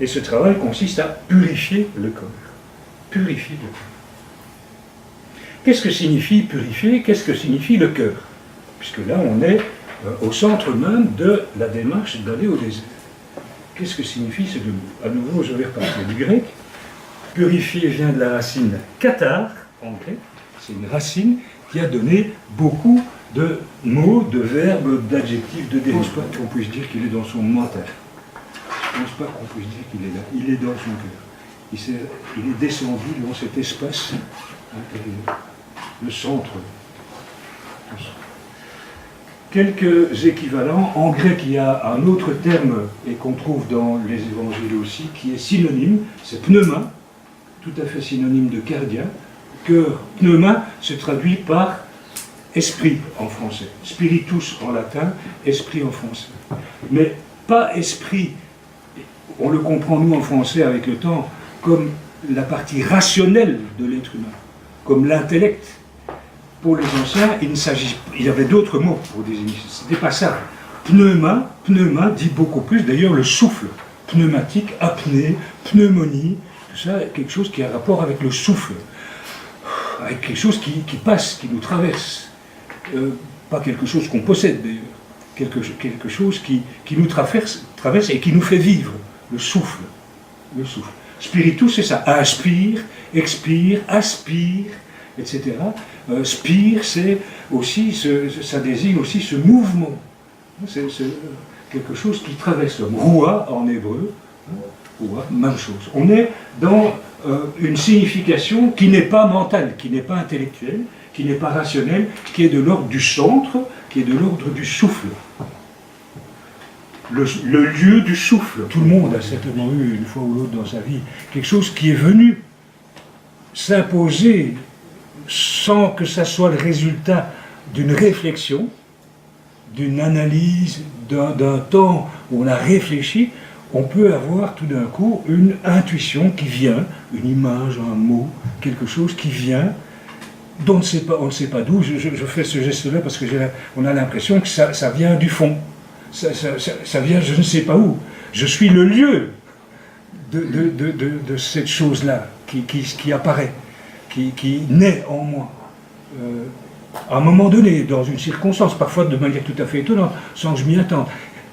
Et ce travail consiste à purifier le corps. Purifier le corps. Qu'est-ce que signifie purifier? Qu'est-ce que signifie le cœur? Puisque là, on est au centre même de la démarche d'aller au désert. Qu'est-ce que signifie ces deux mots? À nouveau, je vais repartir du grec. Purifier vient de la racine katar, en grec. C'est une racine qui a donné beaucoup de mots, de verbes, d'adjectifs, de définitions. Je ne pense pas qu'on puisse dire qu'il est dans son mental. Je ne pense pas qu'on puisse dire qu'il est là. Il est dans son cœur. Il est descendu dans cet espace intérieur, le centre. Quelques équivalents. En grec, il y a un autre terme, et qu'on trouve dans les évangiles aussi, qui est synonyme, c'est pneuma, tout à fait synonyme de cardia. Cœur, pneuma, se traduit par esprit en français. Spiritus en latin, esprit en français. Mais pas esprit, on le comprend nous en français avec le temps, comme la partie rationnelle de l'être humain, comme l'intellect. Pour les anciens, il y avait d'autres mots pour désigner. Ce n'était pas ça. Pneuma dit beaucoup plus, d'ailleurs le souffle. Pneumatique, apnée, pneumonie, tout ça, quelque chose qui a rapport avec le souffle. Avec quelque chose qui passe, qui nous traverse. Pas quelque chose qu'on possède d'ailleurs. Quelque chose qui nous traverse et qui nous fait vivre. Le souffle. Le souffle. Spiritus, c'est ça. Inspire, expire, aspire, etc. Spire, c'est aussi, ça désigne aussi ce mouvement. C'est quelque chose qui traverse l'homme. Roua en hébreu, roua, même chose. On est dans une signification qui n'est pas mentale, qui n'est pas intellectuelle, qui n'est pas rationnelle, qui est de l'ordre du centre, qui est de l'ordre du souffle. Le lieu du souffle. Tout le monde a certainement eu, une fois ou l'autre dans sa vie, quelque chose qui est venu s'imposer sans que ça soit le résultat d'une réflexion, d'une analyse, d'un temps où on a réfléchi. On peut avoir tout d'un coup une intuition qui vient, une image, un mot, quelque chose qui vient, dont on ne sait pas d'où. Je fais ce geste-là parce qu'on a l'impression que ça vient du fond. Ça vient je ne sais pas où. Je suis le lieu de cette chose-là qui apparaît, qui naît en moi. À un moment donné, dans une circonstance, parfois de manière tout à fait étonnante, sans que je m'y attende.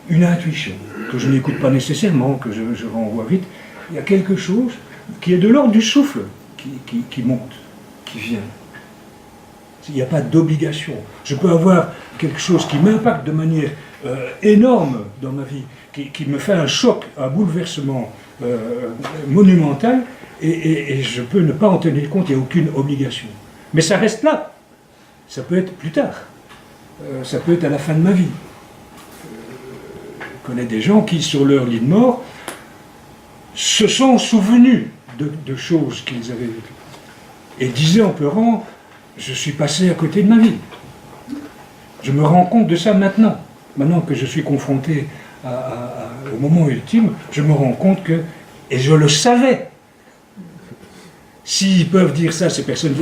Une intuition, que je n'écoute pas nécessairement, que je renvoie vite. Il y a quelque chose qui est de l'ordre du souffle, qui monte, qui vient. Il n'y a pas d'obligation. Je peux avoir quelque chose qui m'impacte de manière énorme dans ma vie, qui me fait un choc, un bouleversement monumental, et je peux ne pas en tenir compte, il n'y a aucune obligation. Mais ça reste là. Ça peut être plus tard. Ça peut être à la fin de ma vie. Je connais des gens qui, sur leur lit de mort, se sont souvenus de choses qu'ils avaient vécues. Et disaient en pleurant, je suis passé à côté de ma vie. Je me rends compte de ça maintenant. Maintenant que je suis confronté au moment ultime, je me rends compte que, et je le savais, s'ils peuvent dire ça, personne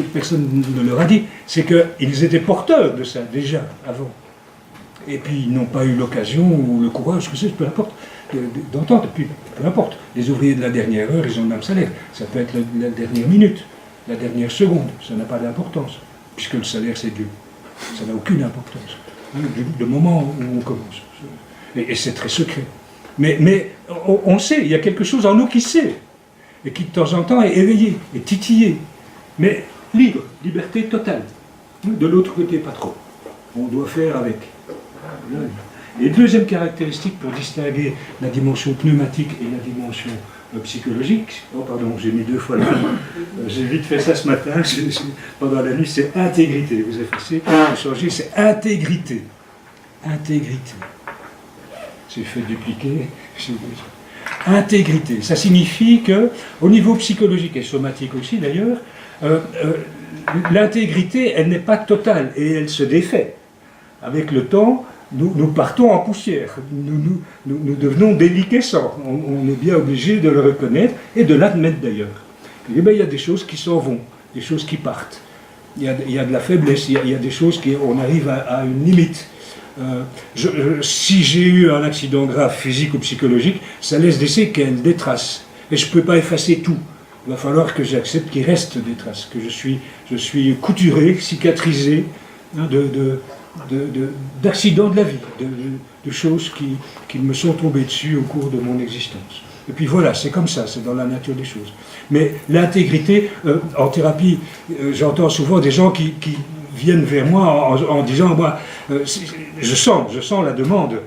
ne leur a dit, c'est qu'ils étaient porteurs de ça déjà avant. Et puis ils n'ont pas eu l'occasion ou le courage, peu importe, d'entendre, puis peu importe. Les ouvriers de la dernière heure, ils ont le même salaire. Ça peut être la dernière minute, la dernière seconde, ça n'a pas d'importance, puisque le salaire c'est Dieu. Ça n'a aucune importance. Le moment où on commence. Et c'est très secret. Mais on sait, il y a quelque chose en nous qui sait, et qui de temps en temps est éveillé, est titillé, mais libre, liberté totale. De l'autre côté, pas trop. On doit faire avec. Et deuxième caractéristique pour distinguer la dimension pneumatique et la dimension psychologique, oh pardon, j'ai mis deux fois le même, j'ai vite fait ça ce matin, pendant la nuit, c'est intégrité, vous effacez, vous changez, c'est intégrité. Intégrité. J'ai fait dupliquer, intégrité, ça signifie que, au niveau psychologique et somatique aussi d'ailleurs, l'intégrité, elle n'est pas totale et elle se défait. Avec le temps, nous partons en poussière, nous devenons déliquescents, on est bien obligé de le reconnaître et de l'admettre d'ailleurs. Et bien, il y a des choses qui s'en vont, des choses qui partent. il y a de la faiblesse, il y a des choses on arrive à une limite. Si j'ai eu un accident grave physique ou psychologique, ça laisse des séquelles, des traces. Et je ne peux pas effacer tout. Il va falloir que j'accepte qu'il reste des traces, que je suis couturé, cicatrisé hein, d'accidents de la vie, de choses qui me sont tombées dessus au cours de mon existence. Et puis voilà, c'est comme ça, c'est dans la nature des choses. Mais l'intégrité, en thérapie, j'entends souvent des gens qui viennent vers moi en disant, moi, je sens la demande,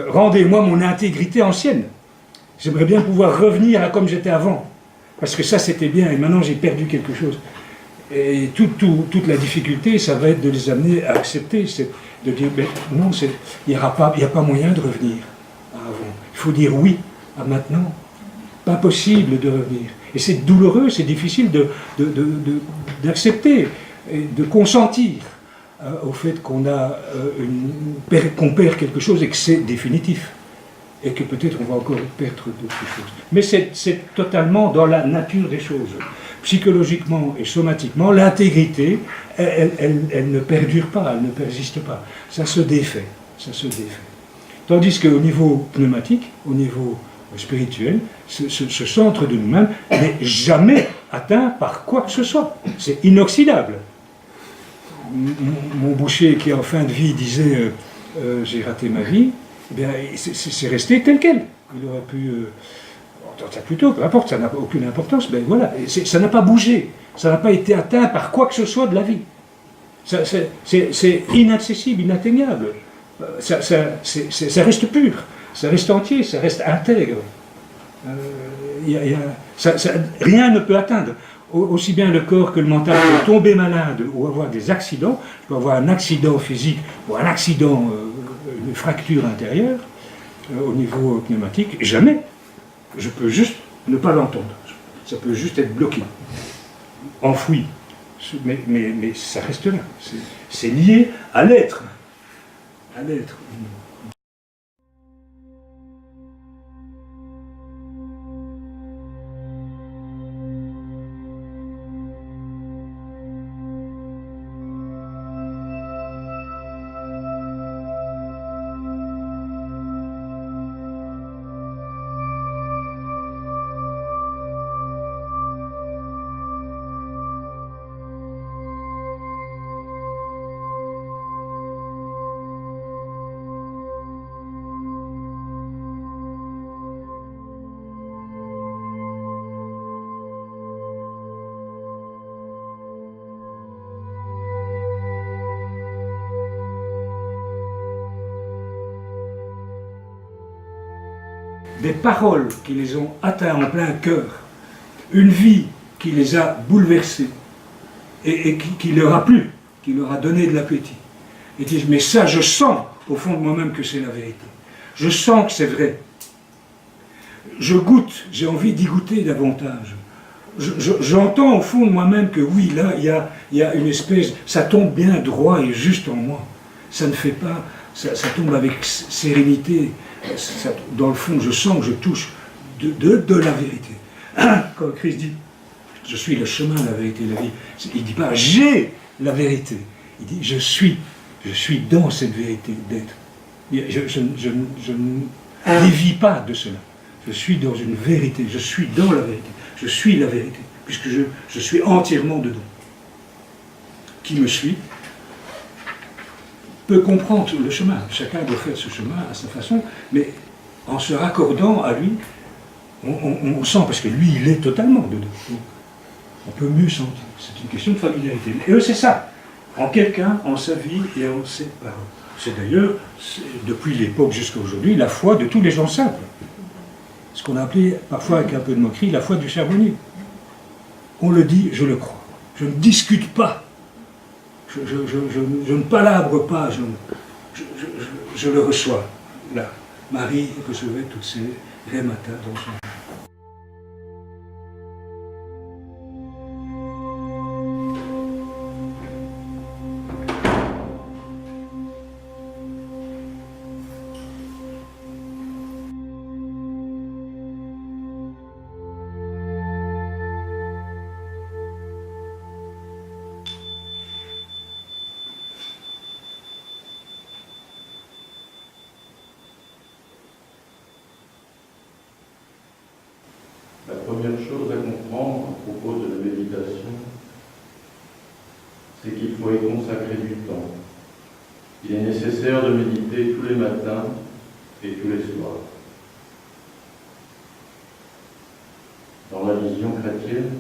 rendez-moi mon intégrité ancienne. J'aimerais bien pouvoir revenir à comme j'étais avant. Parce que ça, c'était bien, et maintenant j'ai perdu quelque chose. Et toute la difficulté, ça va être de les amener à accepter, c'est de dire, ben, non, il n'y a pas moyen de revenir à avant. Il faut dire oui à maintenant. Pas possible de revenir. Et c'est douloureux, c'est difficile d'accepter, et de consentir au fait qu'on perd quelque chose et que c'est définitif. Et que peut-être on va encore perdre d'autres choses. Mais c'est totalement dans la nature des choses. Psychologiquement et somatiquement, l'intégrité, elle ne perdure pas, elle ne persiste pas. Ça se défait, ça se défait. Tandis qu'au niveau pneumatique, au niveau spirituel, ce centre de nous-mêmes n'est jamais atteint par quoi que ce soit. C'est inoxydable. Mon boucher qui en fin de vie disait j'ai raté ma vie, eh bien, c'est resté tel quel. Il aurait pu... plutôt, peu importe, ça n'a aucune importance, mais voilà, ça n'a pas bougé, ça n'a pas été atteint par quoi que ce soit de la vie. C'est inaccessible, inatteignable. Ça reste pur, ça reste entier, ça reste intègre. Rien ne peut atteindre. Aussi bien le corps que le mental peut tomber malade ou avoir des accidents. Je peux avoir un accident physique ou un accident, une fracture intérieure au niveau pneumatique. Jamais. Je peux juste ne pas l'entendre. Ça peut juste être bloqué, enfoui. Mais ça reste là. C'est lié à l'être. À l'être. Des paroles qui les ont atteints en plein cœur, une vie qui les a bouleversés et qui leur a plu, qui leur a donné de l'appétit. Et disent, mais ça, je sens au fond de moi-même que c'est la vérité. Je sens que c'est vrai. Je goûte, j'ai envie d'y goûter davantage. J'entends au fond de moi-même que oui, là, il y a une espèce, ça tombe bien droit et juste en moi. Ça ne fait pas, ça tombe avec sérénité. Dans le fond, je sens que je touche de la vérité. Quand Christ dit, je suis le chemin, la vérité et la vie, il ne dit pas, j'ai la vérité. Il dit, je suis dans cette vérité d'être. Je ne dévie pas de cela. Je suis dans une vérité, je suis dans la vérité. Je suis la vérité, puisque je suis entièrement dedans. Qui me suit peut comprendre le chemin. Chacun doit faire ce chemin à sa façon, mais en se raccordant à lui, on sent, parce que lui, il est totalement dedans. Donc, on peut mieux sentir. C'est une question de familiarité. Et eux, c'est ça. En quelqu'un, en sa vie et en ses paroles. C'est d'ailleurs, depuis l'époque jusqu'à aujourd'hui, la foi de tous les gens simples. Ce qu'on a appelé, parfois avec un peu de moquerie, la foi du charbonnier. On le dit, je le crois. Je ne discute pas. Je ne palabre pas, je le reçois. Là, Marie recevait toutes ces rématas dans son... propos de la méditation, c'est qu'il faut y consacrer du temps. Il est nécessaire de méditer tous les matins et tous les soirs. Dans la vision chrétienne,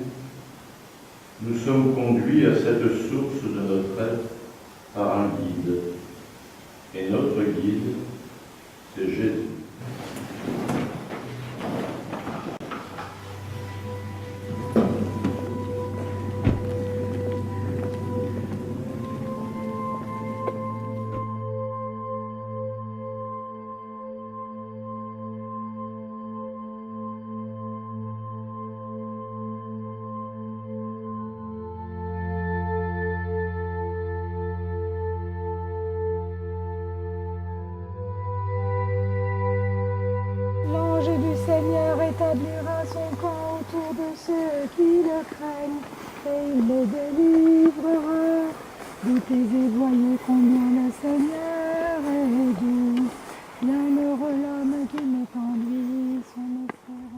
nous sommes conduits à cette source de notre être par un guide. Et notre guide, c'est Jésus. L'ange du Seigneur établira son camp autour de ceux qui le craignent, et il les délivrera. Goûtez et voyez combien le Seigneur est doux. Bienheureux l'homme qui met en lui son espérance.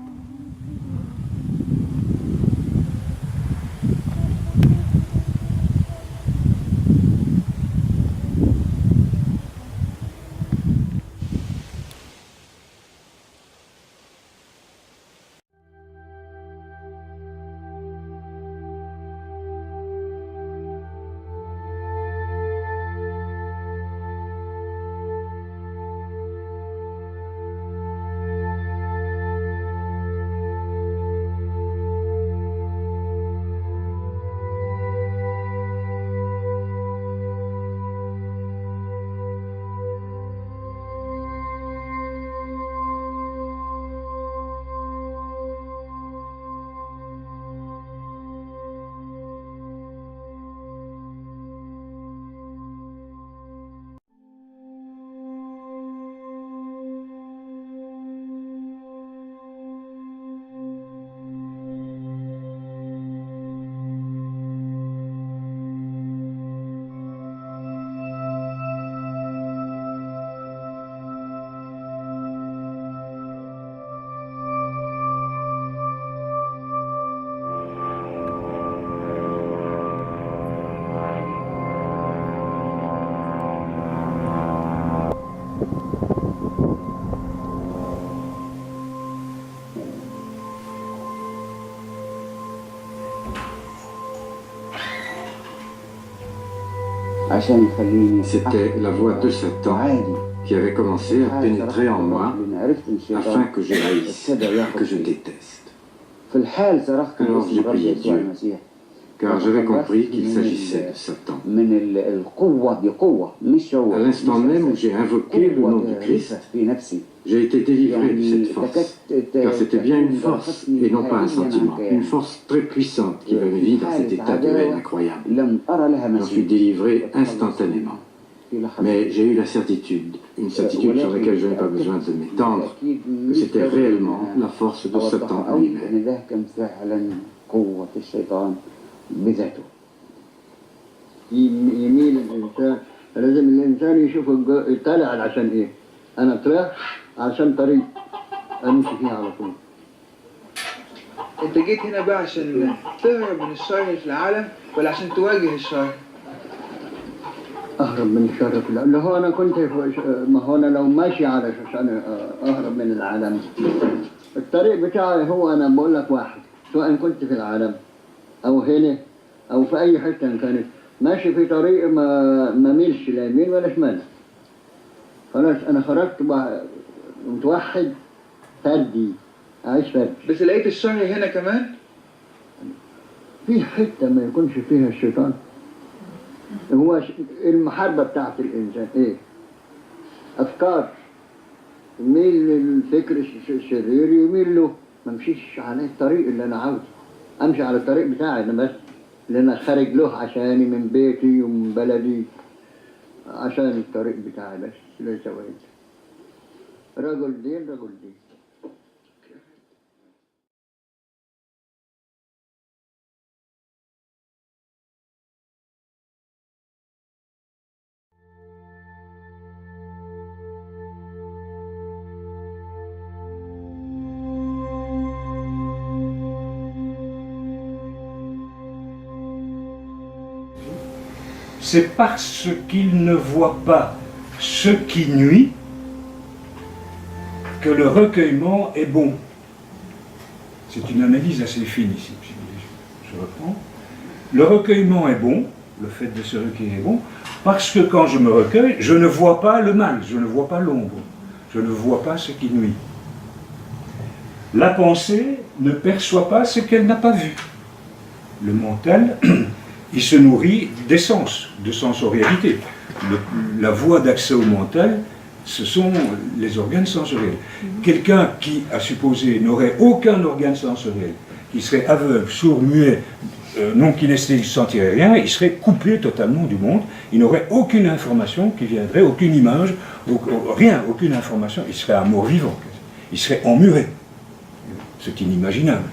C'était la voix de Satan qui avait commencé à pénétrer en moi afin que je haïsse, que je déteste. Alors j'ai prié Dieu, car j'avais compris qu'il s'agissait de Satan. À l'instant même où j'ai invoqué le nom du Christ, j'ai été délivré de cette force, car c'était bien une force et non pas un sentiment, une force très puissante qui m'avait mis dans cet état de haine incroyable. J'en suis délivré instantanément. Mais j'ai eu la certitude, une certitude sur laquelle je n'ai pas besoin de m'étendre, que c'était réellement la force de Satan lui-même. يميل الإنسان لازم الإنسان يشوف يطلع عشان إيه؟ أنا طلعت عشان طريق أمشي فيه على طول. انت جيت هنا بقى عشان تهرب من الشر اللي في العالم ولا عشان تواجه الشر؟ أهرب من الشر في العالم. هو أنا كنت ما هو أنا لو ماشي على عشان أهرب من العالم. الطريق بتاعي هو أنا بقول لك واحد، سواء كنت في العالم أو هنا أو في أي حتة كانت ماشي في طريق ما ميلش لا يمين ولا شمال. خلاص أنا خرجت متوحد فردي، عايش فردي. بس لقيت الشر هنا كمان؟ في حتة ما يكونش فيها الشيطان. هو المحاربة بتاعت الإنسان إيه؟ أفكار، يميل للفكر الشرير يميل له، ما امشيش على الطريق اللي أنا عاوزه، أمشي على الطريق بتاعي أنا بس، اللي أنا خارج له عشاني من بيتي ومن بلدي، عشان الطريق بتاعي بس، ليس غير. رجل دين رجل دين. c'est parce qu'il ne voit pas ce qui nuit que le recueillement est bon. C'est une analyse assez fine ici. Je reprends. Le recueillement est bon, le fait de se recueillir est bon, parce que quand je me recueille, je ne vois pas le mal, je ne vois pas l'ombre, je ne vois pas ce qui nuit. La pensée ne perçoit pas ce qu'elle n'a pas vu. Le mental, il se nourrit des sens, de sensorialité. La voie d'accès au mental, ce sont les organes sensoriels. Quelqu'un qui, à supposer, n'aurait aucun organe sensoriel, qui serait aveugle, sourd, muet, non kinesthésique, ne sentirait rien, il serait coupé totalement du monde, il n'aurait aucune information qui viendrait, aucune image, rien, aucune information, il serait un mort-vivant, il serait emmuré. C'est inimaginable.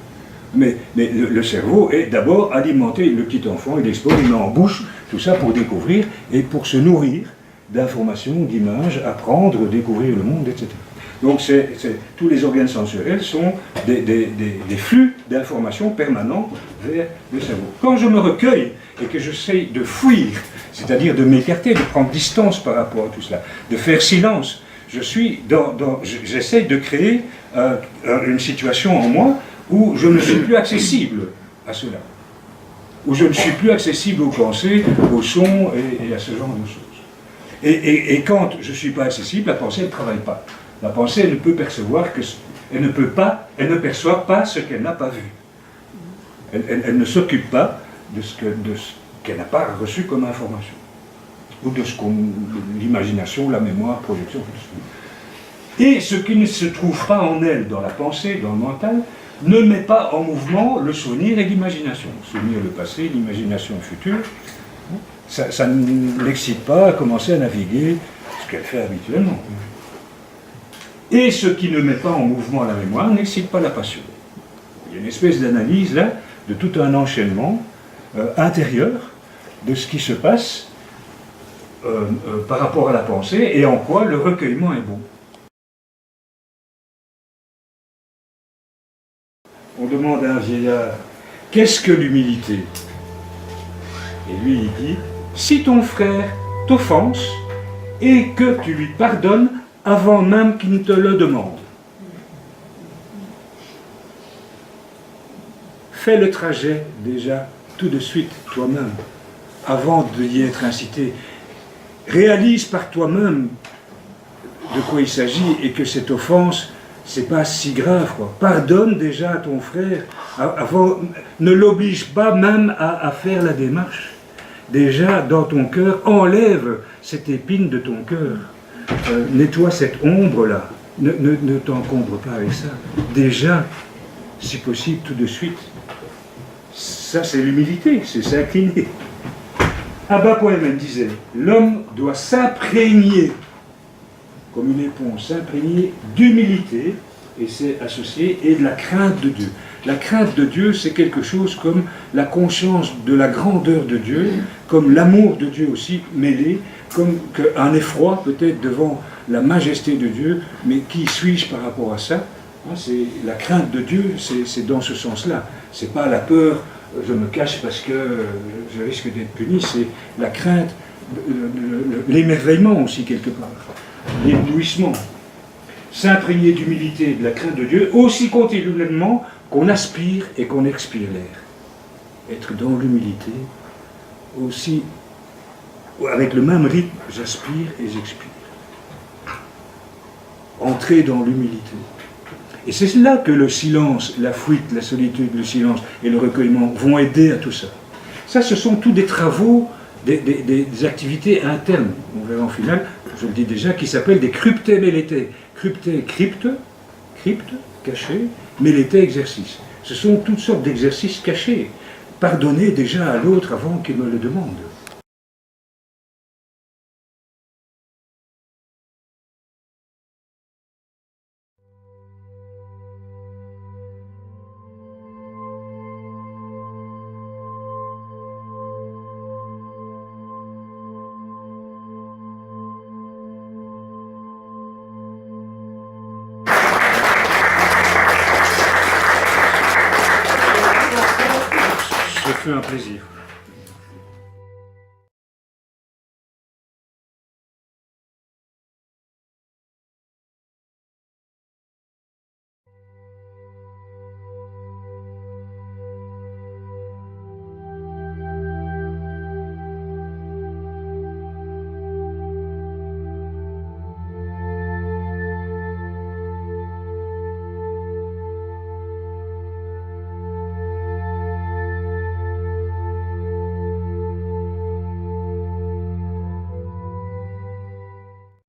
Mais le cerveau est d'abord alimenté, le petit enfant, il explore, il met en bouche tout ça pour découvrir et pour se nourrir d'informations, d'images, apprendre, découvrir le monde, etc. Donc tous les organes sensoriels sont des flux d'informations permanents vers le cerveau. Quand je me recueille et que j'essaye de fuir, c'est-à-dire de m'écarter, de prendre distance par rapport à tout cela, de faire silence, j'essaye de créer une situation en moi où je ne suis plus accessible à cela, où je ne suis plus accessible aux pensées, aux sons et à ce genre de choses. Et quand je ne suis pas accessible, la pensée ne travaille pas. La pensée elle ne peut percevoir que elle ne perçoit pas ce qu'elle n'a pas vu. Elle ne s'occupe pas de ce qu'elle n'a pas reçu comme information, ou de l'imagination, la mémoire, la projection, tout ça. Et ce qui ne se trouve pas en elle, dans la pensée, dans le mental, ne met pas en mouvement le souvenir et l'imagination. Le souvenir, le passé, l'imagination future, ça ne l'excite pas à commencer à naviguer, ce qu'elle fait habituellement. Et ce qui ne met pas en mouvement la mémoire n'excite pas la passion. Il y a une espèce d'analyse là, de tout un enchaînement intérieur de ce qui se passe par rapport à la pensée et en quoi le recueillement est bon. On demande à un vieillard, qu'est-ce que l'humilité? Et lui, il dit, si ton frère t'offense et que tu lui pardonnes avant même qu'il ne te le demande. Fais le trajet déjà tout de suite toi-même, avant d'y être incité. Réalise par toi-même de quoi il s'agit et que cette offense, c'est pas si grave, quoi. Pardonne déjà à ton frère, ne l'oblige pas même à faire la démarche. Déjà, dans ton cœur, enlève cette épine de ton cœur. Nettoie cette ombre-là. Ne t'encombre pas avec ça. Déjà, si possible, tout de suite. Ça, c'est l'humilité, c'est s'incliner. Abba Poemen disait, l'homme doit s'imprégner, comme une éponge, s'imprégner d'humilité, et c'est associé, et de la crainte de Dieu. La crainte de Dieu, c'est quelque chose comme la conscience de la grandeur de Dieu, comme l'amour de Dieu aussi mêlé, comme un effroi peut-être devant la majesté de Dieu, mais qui suis-je par rapport à ça? C'est la crainte de Dieu, c'est dans ce sens-là. C'est pas la peur, je me cache parce que je risque d'être puni, c'est la crainte, l'émerveillement aussi quelque part, l'éblouissement. S'imprégner d'humilité et de la crainte de Dieu, aussi continuellement qu'on aspire et qu'on expire l'air. Être dans l'humilité, aussi, avec le même rythme, j'aspire et j'expire. Entrer dans l'humilité. Et c'est là que le silence, la fuite, la solitude, le silence et le recueillement vont aider à tout ça. Ça, ce sont tous des travaux, des activités internes, on verra en finale, je le dis déjà, qui s'appellent des crypté mélété. Crypté, crypte, caché, mélété, exercice. Ce sont toutes sortes d'exercices cachés. Pardonner déjà à l'autre avant qu'il me le demande. Ce fut un plaisir.